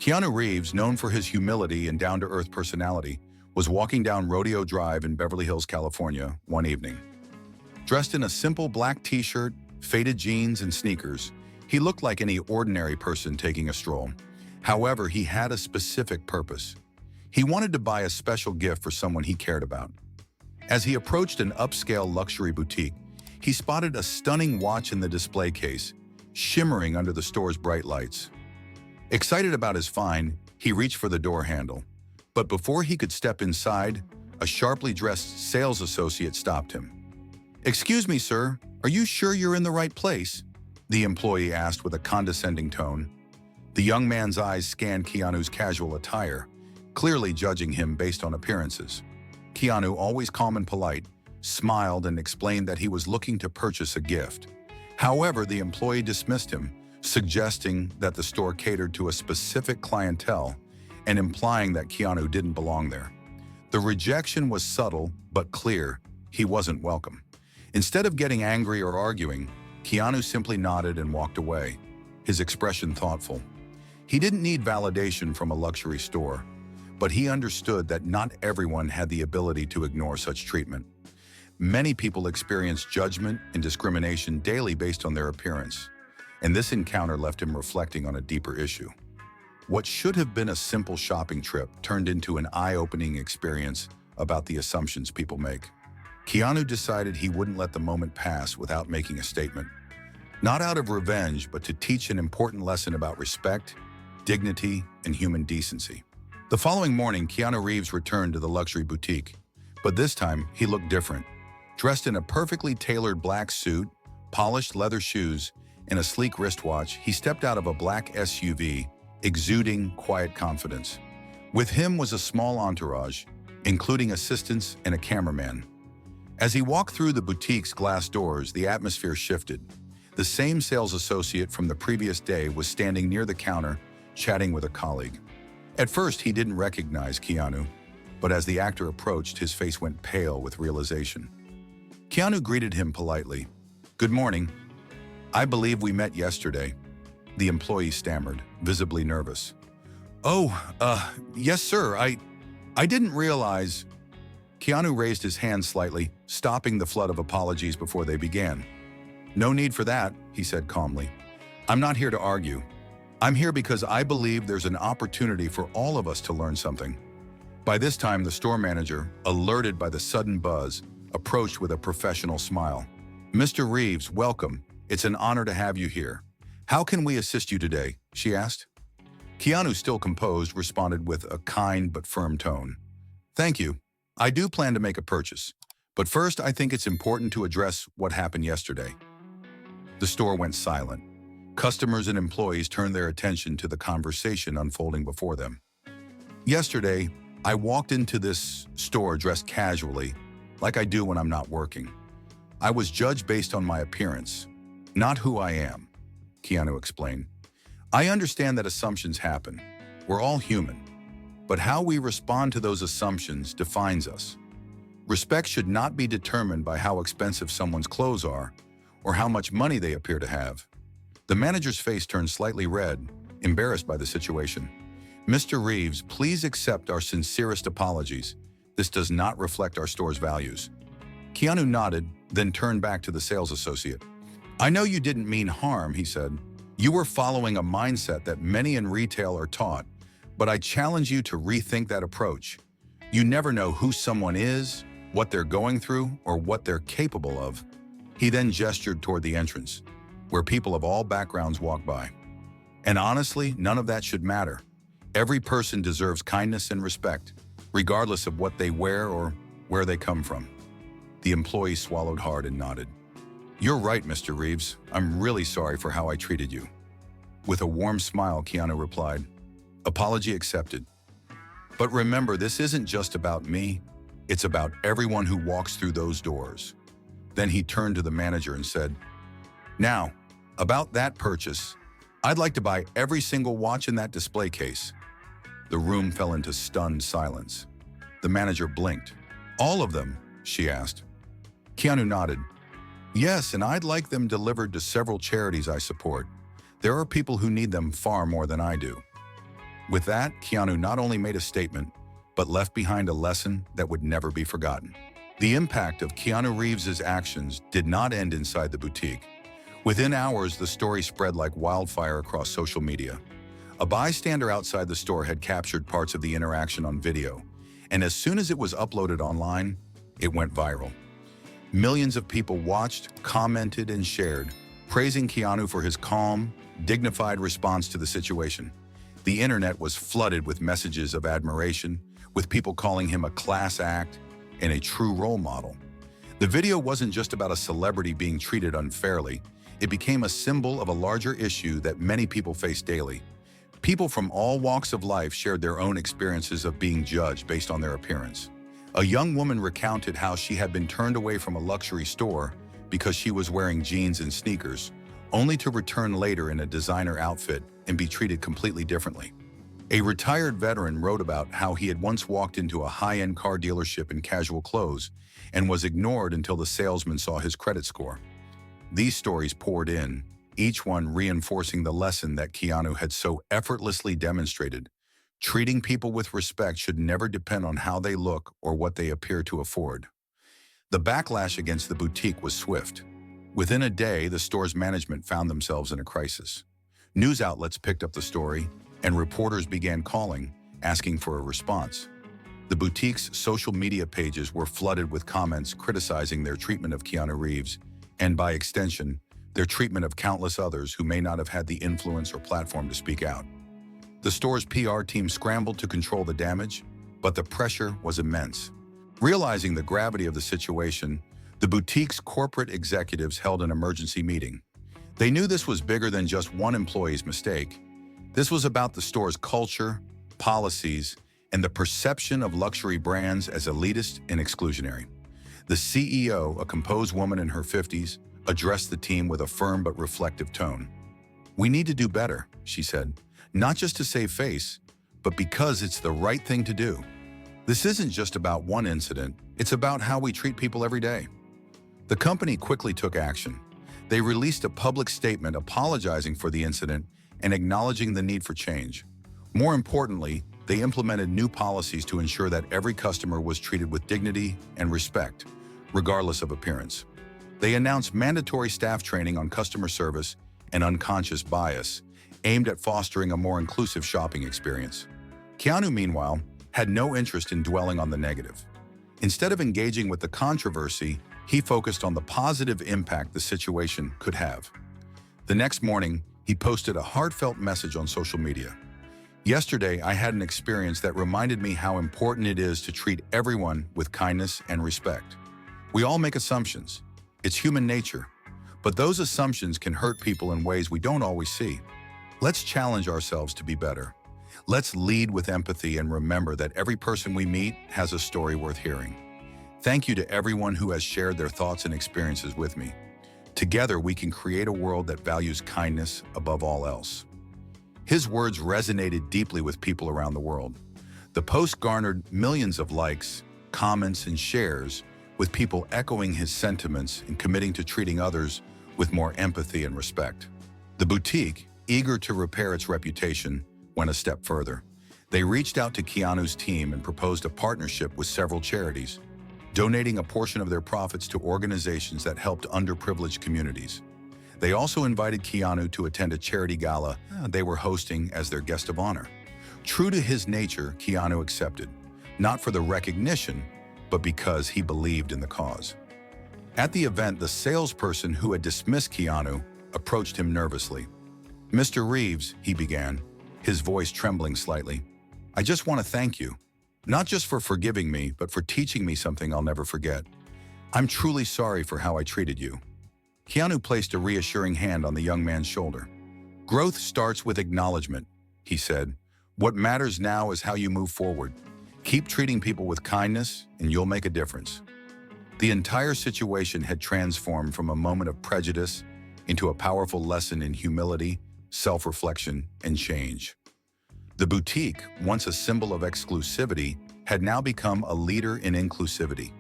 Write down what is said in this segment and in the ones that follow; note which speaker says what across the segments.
Speaker 1: Keanu Reeves, known for his humility and down-to-earth personality, was walking down Rodeo Drive in Beverly Hills, California, one evening. Dressed in a simple black t-shirt, faded jeans, and sneakers, he looked like any ordinary person taking a stroll. However, he had a specific purpose. He wanted to buy a special gift for someone he cared about. As he approached an upscale luxury boutique, he spotted a stunning watch in the display case, shimmering under the store's bright lights. Excited about his find, he reached for the door handle. But before he could step inside, a sharply dressed sales associate stopped him. "Excuse me, sir, are you sure you're in the right place?" the employee asked with a condescending tone. The young man's eyes scanned Keanu's casual attire, clearly judging him based on appearances. Keanu, always calm and polite, smiled and explained that he was looking to purchase a gift. However, the employee dismissed him, suggesting that the store catered to a specific clientele and implying that Keanu didn't belong there. The rejection was subtle but clear. He wasn't welcome. Instead of getting angry or arguing, Keanu simply nodded and walked away, his expression thoughtful. He didn't need validation from a luxury store, but he understood that not everyone had the ability to ignore such treatment. Many people experience judgment and discrimination daily based on their appearance, and this encounter left him reflecting on a deeper issue. What should have been a simple shopping trip turned into an eye-opening experience about the assumptions people make. Keanu decided he wouldn't let the moment pass without making a statement. Not out of revenge, but to teach an important lesson about respect, dignity, and human decency. The following morning, Keanu Reeves returned to the luxury boutique, but this time he looked different. Dressed in a perfectly tailored black suit, polished leather shoes, and a sleek wristwatch, he stepped out of a black SUV, exuding quiet confidence. With him was a small entourage, including assistants and a cameraman. As he walked through the boutique's glass doors, the atmosphere shifted. The same sales associate from the previous day was standing near the counter, chatting with a colleague. At first, he didn't recognize Keanu, but as the actor approached, his face went pale with realization. Keanu greeted him politely. "Good morning. I believe we met yesterday," the employee stammered, visibly nervous. Yes, sir. I didn't realize." Keanu raised his hand slightly, stopping the flood of apologies before they began. "No need for that," he said calmly. "I'm not here to argue. I'm here because I believe there's an opportunity for all of us to learn something." By this time, the store manager, alerted by the sudden buzz, approached with a professional smile. "Mr. Reeves, welcome. It's an honor to have you here. How can we assist you today?" she asked. Keanu, still composed, responded with a kind but firm tone. "Thank you. I do plan to make a purchase, but first I think it's important to address what happened yesterday." The store went silent. Customers and employees turned their attention to the conversation unfolding before them. "Yesterday, I walked into this store dressed casually, like I do when I'm not working. I was judged based on my appearance, not who I am," Keanu explained. "I understand that assumptions happen. We're all human. But how we respond to those assumptions defines us. Respect should not be determined by how expensive someone's clothes are or how much money they appear to have." The manager's face turned slightly red, embarrassed by the situation. "Mr. Reeves, please accept our sincerest apologies. This does not reflect our store's values." Keanu nodded, then turned back to the sales associate. "I know you didn't mean harm," he said. "You were following a mindset that many in retail are taught, but I challenge you to rethink that approach. You never know who someone is, what they're going through, or what they're capable of." He then gestured toward the entrance, where people of all backgrounds walk by. "And honestly, none of that should matter. Every person deserves kindness and respect, regardless of what they wear or where they come from." The employee swallowed hard and nodded. "You're right, Mr. Reeves. I'm really sorry for how I treated you." With a warm smile, Keanu replied, "Apology accepted. But remember, this isn't just about me. It's about everyone who walks through those doors." Then he turned to the manager and said, "Now, about that purchase, I'd like to buy every single watch in that display case." The room fell into stunned silence. The manager blinked. "All of them?" she asked. Keanu nodded. "Yes, and I'd like them delivered to several charities I support. There are people who need them far more than I do." With that, Keanu not only made a statement, but left behind a lesson that would never be forgotten. The impact of Keanu Reeves' actions did not end inside the boutique. Within hours, the story spread like wildfire across social media. A bystander outside the store had captured parts of the interaction on video, and as soon as it was uploaded online, it went viral. Millions of people watched, commented, and shared, praising Keanu for his calm, dignified response to the situation. The internet was flooded with messages of admiration, with people calling him a class act and a true role model. The video wasn't just about a celebrity being treated unfairly. It became a symbol of a larger issue that many people face daily. People from all walks of life shared their own experiences of being judged based on their appearance. A young woman recounted how she had been turned away from a luxury store because she was wearing jeans and sneakers, only to return later in a designer outfit and be treated completely differently. A retired veteran wrote about how he had once walked into a high-end car dealership in casual clothes and was ignored until the salesman saw his credit score. These stories poured in, each one reinforcing the lesson that Keanu had so effortlessly demonstrated. Treating people with respect should never depend on how they look or what they appear to afford. The backlash against the boutique was swift. Within a day, the store's management found themselves in a crisis. News outlets picked up the story, and reporters began calling, asking for a response. The boutique's social media pages were flooded with comments criticizing their treatment of Keanu Reeves, and by extension, their treatment of countless others who may not have had the influence or platform to speak out. The store's PR team scrambled to control the damage, but the pressure was immense. Realizing the gravity of the situation, the boutique's corporate executives held an emergency meeting. They knew this was bigger than just one employee's mistake. This was about the store's culture, policies, and the perception of luxury brands as elitist and exclusionary. The CEO, a composed woman in her 50s, addressed the team with a firm but reflective tone. "We need to do better," she said, "not just to save face, but because it's the right thing to do. This isn't just about one incident, it's about how we treat people every day." The company quickly took action. They released a public statement apologizing for the incident and acknowledging the need for change. More importantly, they implemented new policies to ensure that every customer was treated with dignity and respect, regardless of appearance. They announced mandatory staff training on customer service and unconscious bias, aimed at fostering a more inclusive shopping experience. Keanu, meanwhile, had no interest in dwelling on the negative. Instead of engaging with the controversy, he focused on the positive impact the situation could have. The next morning, he posted a heartfelt message on social media. "Yesterday, I had an experience that reminded me how important it is to treat everyone with kindness and respect. We all make assumptions. It's human nature. But those assumptions can hurt people in ways we don't always see. Let's challenge ourselves to be better. Let's lead with empathy and remember that every person we meet has a story worth hearing. Thank you to everyone who has shared their thoughts and experiences with me. Together, we can create a world that values kindness above all else." His words resonated deeply with people around the world. The post garnered millions of likes, comments, and shares, with people echoing his sentiments and committing to treating others with more empathy and respect. The boutique, eager to repair its reputation, went a step further. They reached out to Keanu's team and proposed a partnership with several charities, donating a portion of their profits to organizations that helped underprivileged communities. They also invited Keanu to attend a charity gala they were hosting as their guest of honor. True to his nature, Keanu accepted, not for the recognition, but because he believed in the cause. At the event, the salesperson who had dismissed Keanu approached him nervously. "Mr. Reeves," he began, his voice trembling slightly, "I just want to thank you. Not just for forgiving me, but for teaching me something I'll never forget. I'm truly sorry for how I treated you." Keanu placed a reassuring hand on the young man's shoulder. "Growth starts with acknowledgement," he said. "What matters now is how you move forward. Keep treating people with kindness, and you'll make a difference." The entire situation had transformed from a moment of prejudice into a powerful lesson in humility, self-reflection, and change. The boutique, once a symbol of exclusivity, had now become a leader in inclusivity.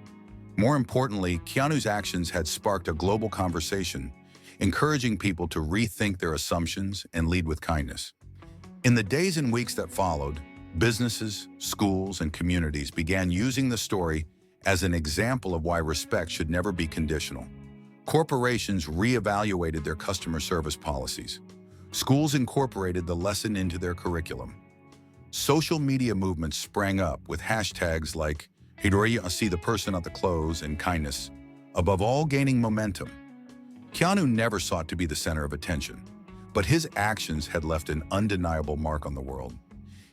Speaker 1: More importantly, Keanu's actions had sparked a global conversation, encouraging people to rethink their assumptions and lead with kindness. In the days and weeks that followed, businesses, schools, and communities began using the story as an example of why respect should never be conditional. Corporations reevaluated their customer service policies. Schools incorporated the lesson into their curriculum. Social media movements sprang up with hashtags like "Hidori see the person at the close" and "kindness," above all gaining momentum. Keanu never sought to be the center of attention, but his actions had left an undeniable mark on the world.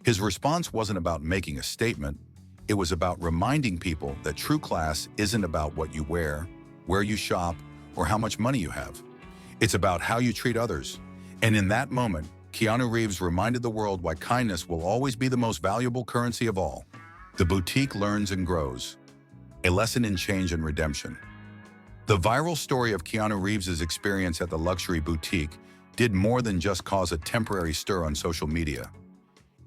Speaker 1: His response wasn't about making a statement, it was about reminding people that true class isn't about what you wear, where you shop, or how much money you have. It's about how you treat others. And in that moment, Keanu Reeves reminded the world why kindness will always be the most valuable currency of all. The boutique learns and grows. A lesson in change and redemption. The viral story of Keanu Reeves' experience at the luxury boutique did more than just cause a temporary stir on social media.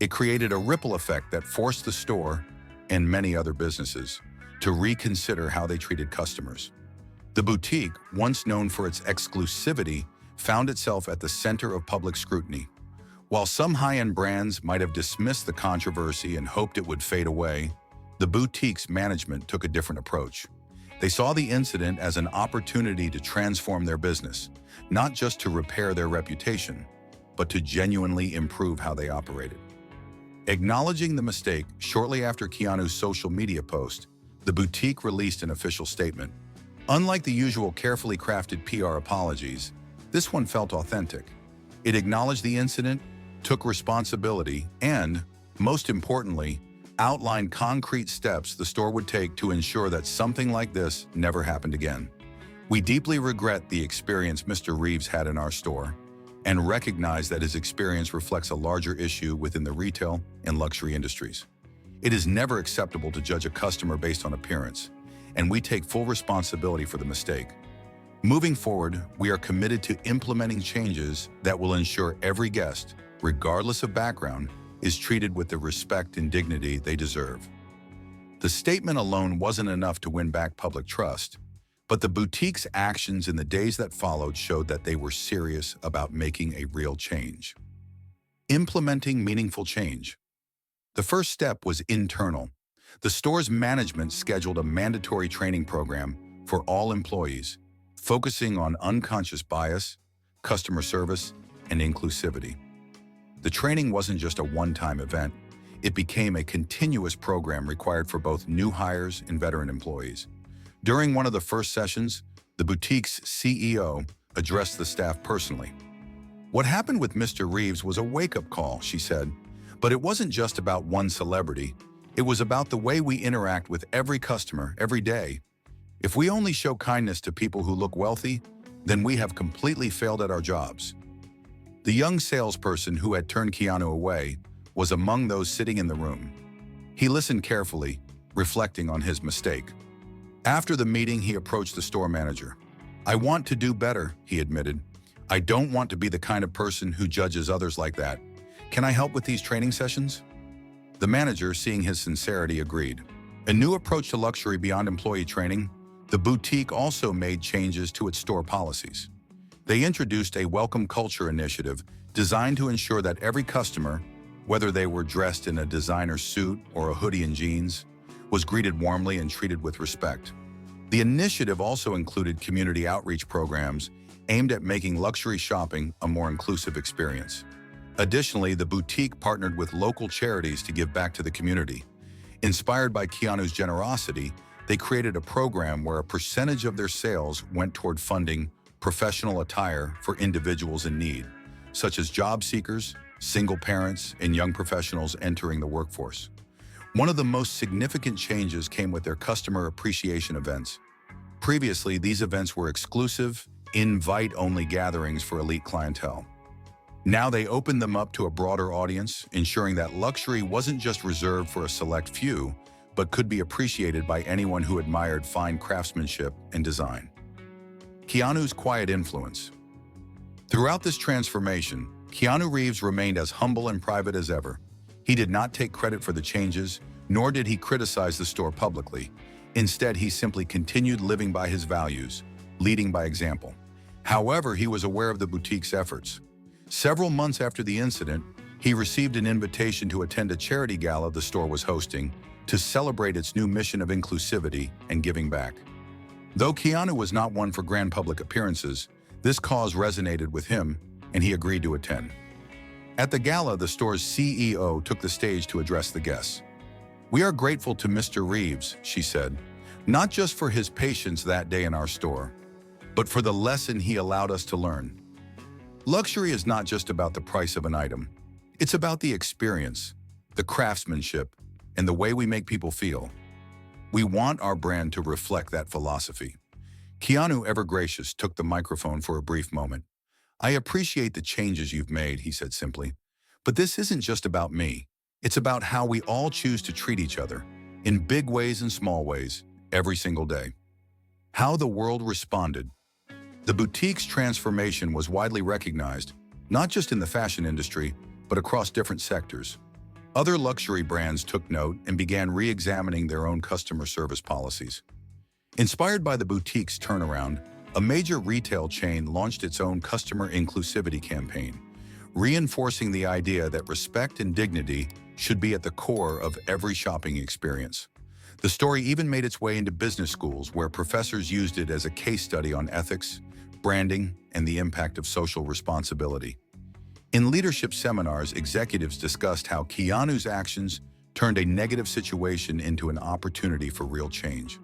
Speaker 1: It created a ripple effect that forced the store, and many other businesses, to reconsider how they treated customers. The boutique, once known for its exclusivity, found itself at the center of public scrutiny. While some high-end brands might have dismissed the controversy and hoped it would fade away, the boutique's management took a different approach. They saw the incident as an opportunity to transform their business, not just to repair their reputation, but to genuinely improve how they operated. Acknowledging the mistake shortly after Keanu's social media post, the boutique released an official statement. Unlike the usual carefully crafted PR apologies, this one felt authentic. It acknowledged the incident, took responsibility, and, most importantly, outlined concrete steps the store would take to ensure that something like this never happened again. We deeply regret the experience Mr. Reeves had in our store, and recognize that his experience reflects a larger issue within the retail and luxury industries. It is never acceptable to judge a customer based on appearance, and we take full responsibility for the mistake. Moving forward, we are committed to implementing changes that will ensure every guest, regardless of background, is treated with the respect and dignity they deserve. The statement alone wasn't enough to win back public trust, but the boutique's actions in the days that followed showed that they were serious about making a real change. Implementing meaningful change. The first step was internal. The store's management scheduled a mandatory training program for all employees, focusing on unconscious bias, customer service, and inclusivity. The training wasn't just a one-time event. It became a continuous program required for both new hires and veteran employees. During one of the first sessions, the boutique's CEO addressed the staff personally. "What happened with Mr. Reeves was a wake-up call," she said, "but it wasn't just about one celebrity. It was about the way we interact with every customer every day. If we only show kindness to people who look wealthy, then we have completely failed at our jobs." The young salesperson who had turned Keanu away was among those sitting in the room. He listened carefully, reflecting on his mistake. After the meeting, he approached the store manager. "I want to do better," he admitted. "I don't want to be the kind of person who judges others like that. Can I help with these training sessions?" The manager, seeing his sincerity, agreed. A new approach to luxury beyond employee training, the boutique also made changes to its store policies. They introduced a welcome culture initiative designed to ensure that every customer, whether they were dressed in a designer suit or a hoodie and jeans, was greeted warmly and treated with respect. The initiative also included community outreach programs aimed at making luxury shopping a more inclusive experience. Additionally, the boutique partnered with local charities to give back to the community. Inspired by Keanu's generosity, they created a program where a percentage of their sales went toward funding professional attire for individuals in need, such as job seekers, single parents, and young professionals entering the workforce. One of the most significant changes came with their customer appreciation events. Previously, these events were exclusive, invite-only gatherings for elite clientele. Now they opened them up to a broader audience, ensuring that luxury wasn't just reserved for a select few, but could be appreciated by anyone who admired fine craftsmanship and design. Keanu's quiet influence. Throughout this transformation, Keanu Reeves remained as humble and private as ever. He did not take credit for the changes, nor did he criticize the store publicly. Instead, he simply continued living by his values, leading by example. However, he was aware of the boutique's efforts. Several months after the incident, He received an invitation to attend a charity gala the store was hosting to celebrate its new mission of inclusivity and giving back. Though Keanu was not one for grand public appearances, this cause resonated with him, and he agreed to attend. At the gala, the store's CEO took the stage to address the guests. "We are grateful to Mr. Reeves," she said, "not just for his patience that day in our store, but for the lesson he allowed us to learn. Luxury is not just about the price of an item. It's about the experience, the craftsmanship, and the way we make people feel. We want our brand to reflect that philosophy." Keanu, ever gracious, took the microphone for a brief moment. "I appreciate the changes you've made," he said simply. "But this isn't just about me. It's about how we all choose to treat each other, in big ways and small ways, every single day." How the world responded. The boutique's transformation was widely recognized, not just in the fashion industry, but across different sectors. Other luxury brands took note and began re-examining their own customer service policies. Inspired by the boutique's turnaround, a major retail chain launched its own customer inclusivity campaign, reinforcing the idea that respect and dignity should be at the core of every shopping experience. The story even made its way into business schools, where professors used it as a case study on ethics, branding, and the impact of social responsibility. In leadership seminars, executives discussed how Keanu's actions turned a negative situation into an opportunity for real change.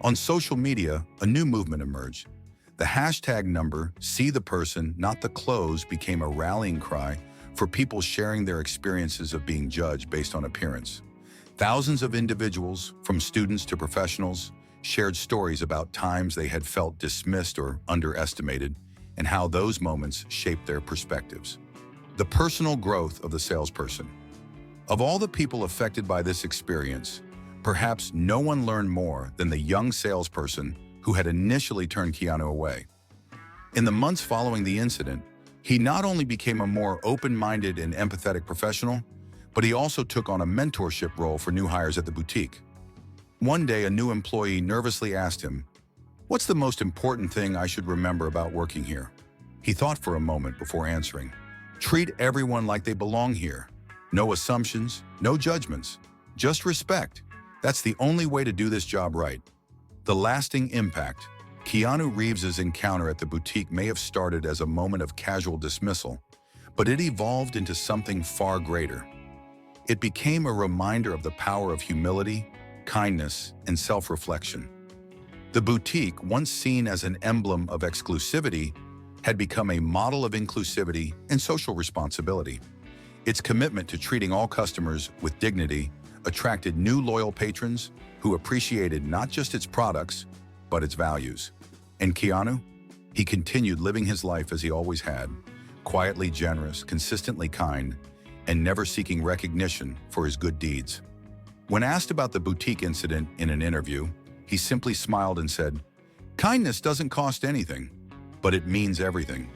Speaker 1: On social media, a new movement emerged. The hashtag number, "See the person, not the clothes," became a rallying cry for people sharing their experiences of being judged based on appearance. Thousands of individuals, from students to professionals, shared stories about times they had felt dismissed or underestimated, and how those moments shaped their perspectives. The personal growth of the salesperson. Of all the people affected by this experience, perhaps no one learned more than the young salesperson who had initially turned Keanu away. In the months following the incident, he not only became a more open-minded and empathetic professional, but he also took on a mentorship role for new hires at the boutique. One day, a new employee nervously asked him, "What's the most important thing I should remember about working here?" He thought for a moment before answering, "Treat everyone like they belong here. No assumptions, no judgments, just respect. That's the only way to do this job right." The lasting impact. Keanu Reeves's encounter at the boutique may have started as a moment of casual dismissal, but it evolved into something far greater. It became a reminder of the power of humility, kindness, and self-reflection. The boutique, once seen as an emblem of exclusivity, had become a model of inclusivity and social responsibility. Its commitment to treating all customers with dignity attracted new loyal patrons who appreciated not just its products, but its values. And Keanu? He continued living his life as he always had, quietly generous, consistently kind, and never seeking recognition for his good deeds. When asked about the boutique incident in an interview, he simply smiled and said, "Kindness doesn't cost anything, but it means everything."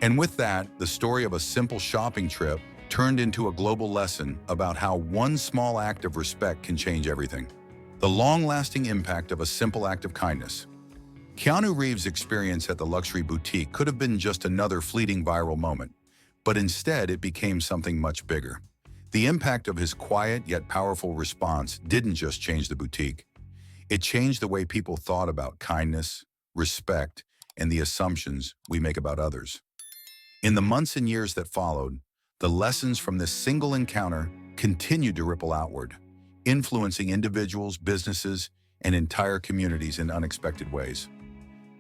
Speaker 1: And with that, the story of a simple shopping trip turned into a global lesson about how one small act of respect can change everything. The long-lasting impact of a simple act of kindness. Keanu Reeves' experience at the luxury boutique could have been just another fleeting viral moment, but instead it became something much bigger. The impact of his quiet yet powerful response didn't just change the boutique. It changed the way people thought about kindness, respect, and the assumptions we make about others. In the months and years that followed, the lessons from this single encounter continued to ripple outward, influencing individuals, businesses, and entire communities in unexpected ways.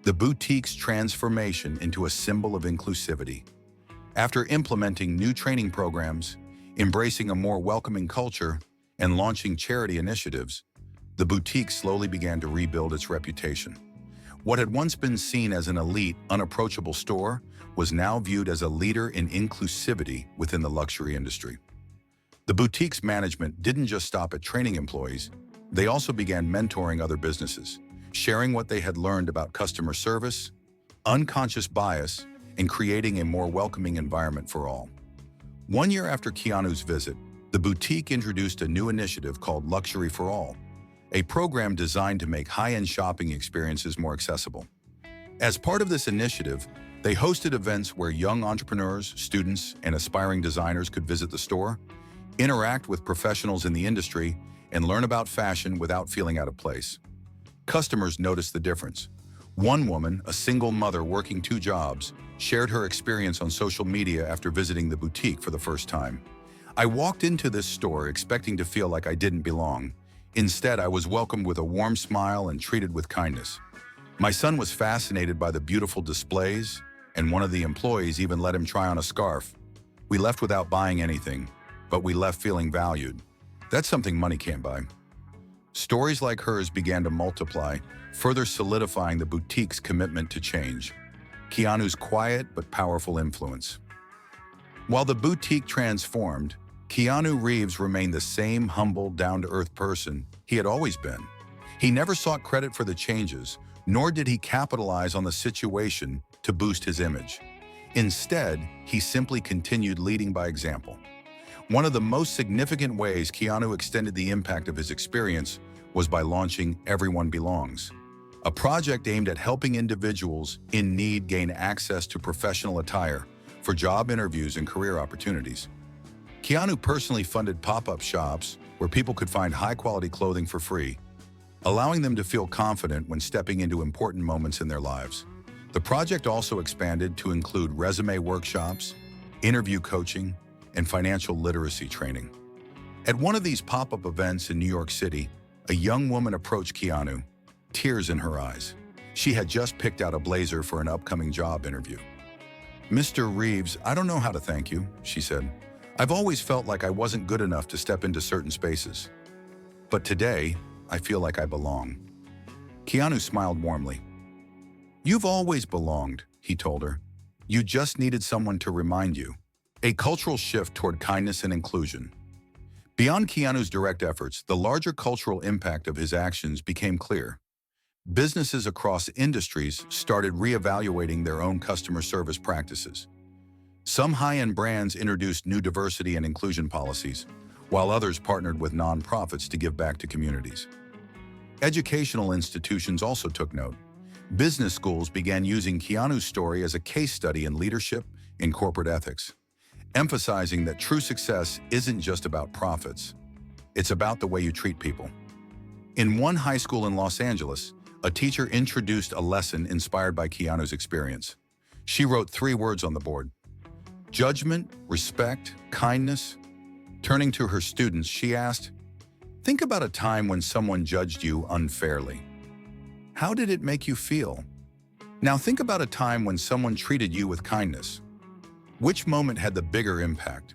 Speaker 1: The boutique's transformation into a symbol of inclusivity. After implementing new training programs, embracing a more welcoming culture, and launching charity initiatives, the boutique slowly began to rebuild its reputation. What had once been seen as an elite, unapproachable store was now viewed as a leader in inclusivity within the luxury industry. The boutique's management didn't just stop at training employees, they also began mentoring other businesses, sharing what they had learned about customer service, unconscious bias, and creating a more welcoming environment for all. 1 year after Keanu's visit, the boutique introduced a new initiative called Luxury for All, a program designed to make high-end shopping experiences more accessible. As part of this initiative, They hosted events where young entrepreneurs, students, and aspiring designers could visit the store, interact with professionals in the industry, and learn about fashion without feeling out of place. Customers noticed the difference. One woman, a single mother working 2 jobs, shared her experience on social media after visiting the boutique for the first time. "I walked into this store expecting to feel like I didn't belong. Instead, I was welcomed with a warm smile and treated with kindness. My son was fascinated by the beautiful displays, and one of the employees even let him try on a scarf. We left without buying anything, but we left feeling valued. That's something money can't buy." Stories like hers began to multiply, further solidifying the boutique's commitment to change. Keanu's quiet but powerful influence. While the boutique transformed, Keanu Reeves remained the same humble, down-to-earth person he had always been. He never sought credit for the changes, nor did he capitalize on the situation to boost his image. Instead, he simply continued leading by example. One of the most significant ways Keanu extended the impact of his experience was by launching Everyone Belongs, a project aimed at helping individuals in need gain access to professional attire for job interviews and career opportunities. Keanu personally funded pop-up shops where people could find high-quality clothing for free, allowing them to feel confident when stepping into important moments in their lives. The project also expanded to include resume workshops, interview coaching, and financial literacy training. At one of these pop-up events in New York City, a young woman approached Keanu, tears in her eyes. She had just picked out a blazer for an upcoming job interview. "Mr. Reeves, I don't know how to thank you," she said. "I've always felt like I wasn't good enough to step into certain spaces. But today, I feel like I belong." Keanu smiled warmly. "You've always belonged," he told her. "You just needed someone to remind you." A cultural shift toward kindness and inclusion. Beyond Keanu's direct efforts, the larger cultural impact of his actions became clear. Businesses across industries started reevaluating their own customer service practices. Some high-end brands introduced new diversity and inclusion policies, while others partnered with nonprofits to give back to communities. Educational institutions also took note. Business schools began using Keanu's story as a case study in leadership and corporate ethics, emphasizing that true success isn't just about profits. It's about the way you treat people. In one high school in Los Angeles, a teacher introduced a lesson inspired by Keanu's experience. She wrote 3 words on the board: judgment, respect, kindness. Turning to her students, she asked, "Think about a time when someone judged you unfairly. How did it make you feel? Now think about a time when someone treated you with kindness. Which moment had the bigger impact?"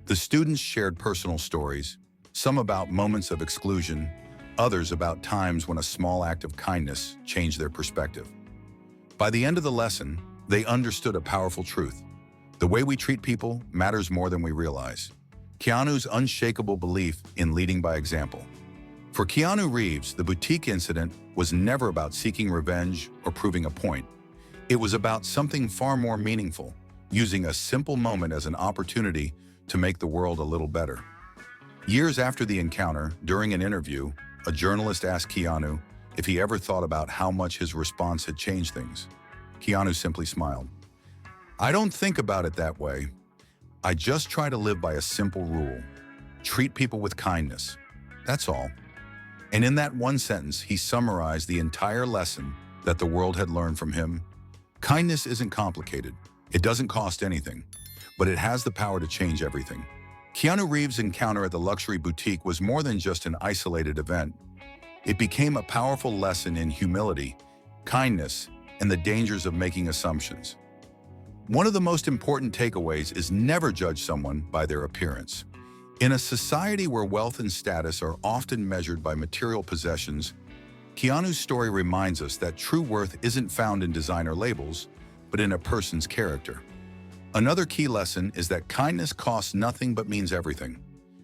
Speaker 1: The students shared personal stories, some about moments of exclusion, others about times when a small act of kindness changed their perspective. By the end of the lesson, they understood a powerful truth. The way we treat people matters more than we realize. Keanu's unshakable belief in leading by example. For Keanu Reeves, the boutique incident was never about seeking revenge or proving a point. It was about something far more meaningful, using a simple moment as an opportunity to make the world a little better. Years after the encounter, during an interview, a journalist asked Keanu if he ever thought about how much his response had changed things. Keanu simply smiled. "I don't think about it that way. I just try to live by a simple rule. Treat people with kindness. That's all." And in that one sentence, he summarized the entire lesson that the world had learned from him. Kindness isn't complicated. It doesn't cost anything, but it has the power to change everything. Keanu Reeves' encounter at the luxury boutique was more than just an isolated event. It became a powerful lesson in humility, kindness, and the dangers of making assumptions. One of the most important takeaways is never judge someone by their appearance. In a society where wealth and status are often measured by material possessions, Keanu's story reminds us that true worth isn't found in designer labels, but in a person's character. Another key lesson is that kindness costs nothing but means everything.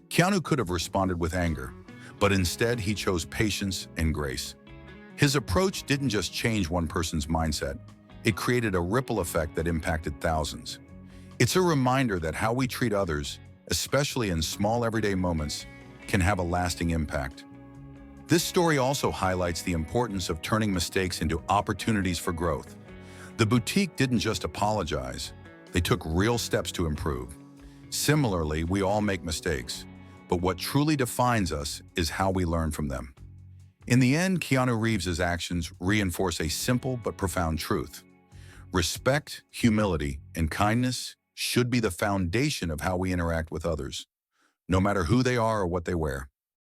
Speaker 1: Keanu could have responded with anger, but instead he chose patience and grace. His approach didn't just change one person's mindset, it created a ripple effect that impacted thousands. It's a reminder that how we treat others, especially in small everyday moments, can have a lasting impact. This story also highlights the importance of turning mistakes into opportunities for growth. The boutique didn't just apologize, they took real steps to improve. Similarly, we all make mistakes, but what truly defines us is how we learn from them. In the end, Keanu Reeves' actions reinforce a simple but profound truth. Respect, humility, and kindness should be the foundation of how we interact with others, no matter who they are or what they wear.